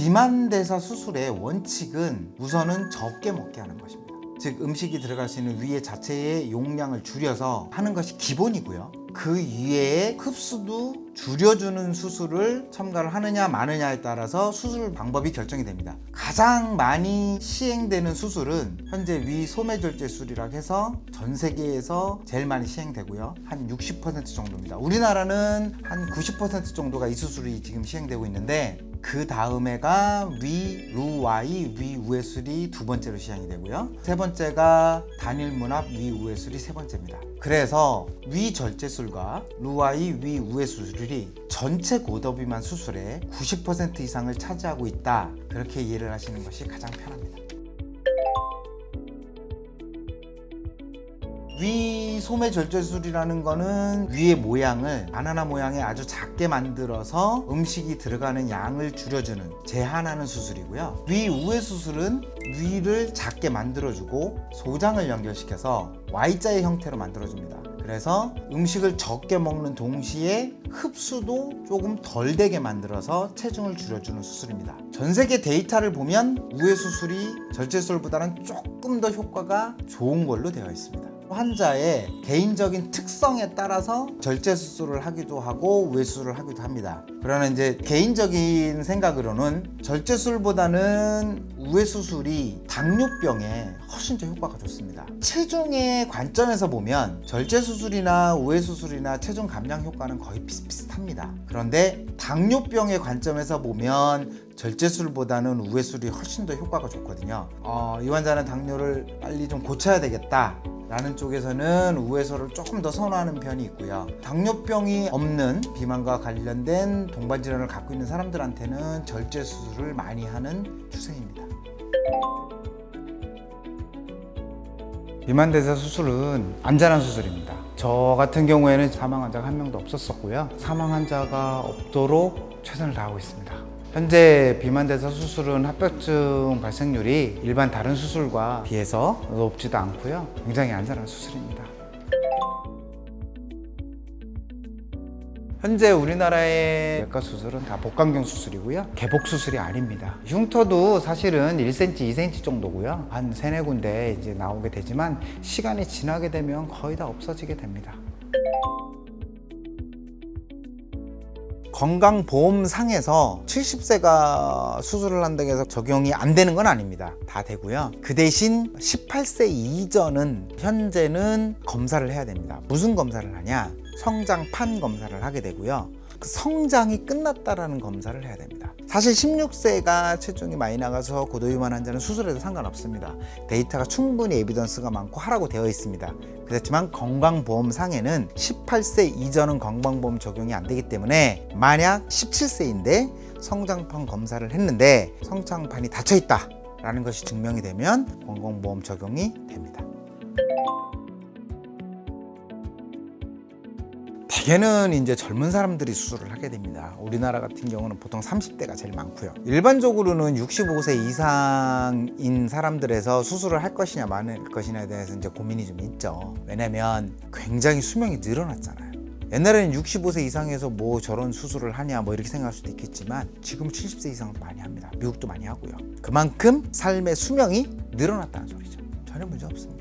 비만대사 수술의 원칙은 우선은 적게 먹게 하는 것입니다. 즉 음식이 들어갈 수 있는 위에 자체의 용량을 줄여서 하는 것이 기본이고요. 그 이외에 흡수도 줄여주는 수술을 첨가를 하느냐 마느냐에 따라서 수술 방법이 결정이 됩니다. 가장 많이 시행되는 수술은 현재 위 소매절제술이라고 해서 전 세계에서 제일 많이 시행되고요. 한 60% 정도입니다. 우리나라는 한 90% 정도가 이 수술이 지금 시행되고 있는데, 그 다음에가 위 루와이 위 우회술이 두 번째로 시행이 되고요. 세 번째가 단일 문합 위 우회술이 세 번째입니다. 그래서 위 절제술과 루와이 위 우회술이 전체 고도비만 수술의 90% 이상을 차지하고 있다, 그렇게 이해를 하시는 것이 가장 편합니다. 위 소매 절제술이라는 거는 위의 모양을 바나나 모양의 아주 작게 만들어서 음식이 들어가는 양을 줄여주는, 제한하는 수술이고요. 위 우회 수술은 위를 작게 만들어주고 소장을 연결시켜서 Y자의 형태로 만들어줍니다. 그래서 음식을 적게 먹는 동시에 흡수도 조금 덜 되게 만들어서 체중을 줄여주는 수술입니다. 전 세계 데이터를 보면 우회 수술이 절제술보다는 조금 더 효과가 좋은 걸로 되어 있습니다. 환자의 개인적인 특성에 따라서 절제 수술을 하기도 하고 우회 수술을 하기도 합니다. 그러나 이제 개인적인 생각으로는 절제 수술보다는 우회 수술이 당뇨병에 훨씬 더 효과가 좋습니다. 체중의 관점에서 보면 절제 수술이나 우회 수술이나 체중 감량 효과는 거의 비슷비슷합니다. 그런데 당뇨병의 관점에서 보면 절제술보다는 우회술이 훨씬 더 효과가 좋거든요. 이 환자는 당뇨를 빨리 좀 고쳐야 되겠다 라는 쪽에서는 우회술을 조금 더 선호하는 편이 있고요. 당뇨병이 없는 비만과 관련된 동반질환을 갖고 있는 사람들한테는 절제 수술을 많이 하는 추세입니다. 비만대사 수술은 안전한 수술입니다. 저 같은 경우에는 사망 환자가 한 명도 없었었고요. 사망 환자가 없도록 최선을 다하고 있습니다. 현재 비만대사 수술은 합병증 발생률이 일반 다른 수술과 비해서 높지도 않고요. 굉장히 안전한 수술입니다. 현재 우리나라의 외과 수술은 다 복강경 수술이고요. 개복 수술이 아닙니다. 흉터도 사실은 1cm, 2cm 정도고요. 한 3-4군데 이제 나오게 되지만 시간이 지나게 되면 거의 다 없어지게 됩니다. 건강보험상에서 70세가 수술을 한다고 해서 적용이 안 되는 건 아닙니다. 다 되고요. 그 대신 18세 이전은 현재는 검사를 해야 됩니다. 무슨 검사를 하냐? 성장판 검사를 하게 되고요. 그 성장이 끝났다라는 검사를 해야 됩니다. 사실 16세가 체중이 많이 나가서 고도비만 환자는 수술해도 상관없습니다. 데이터가 충분히 에비던스가 많고 하라고 되어 있습니다. 그렇지만 건강보험상에는 18세 이전은 건강보험 적용이 안 되기 때문에, 만약 17세인데 성장판 검사를 했는데 성장판이 닫혀 있다 라는 것이 증명이 되면 건강보험 적용이 됩니다. 대개는 이제 젊은 사람들이 수술을 하게 됩니다. 우리나라 같은 경우는 보통 30대가 제일 많고요. 일반적으로는 65세 이상인 사람들에서 수술을 할 것이냐 말 것이냐에 대해서 이제 고민이 좀 있죠. 왜냐면 굉장히 수명이 늘어났잖아요. 옛날에는 65세 이상에서 뭐 저런 수술을 하냐 뭐 이렇게 생각할 수도 있겠지만, 지금은 70세 이상도 많이 합니다. 미국도 많이 하고요. 그만큼 삶의 수명이 늘어났다는 소리죠. 전혀 문제 없습니다.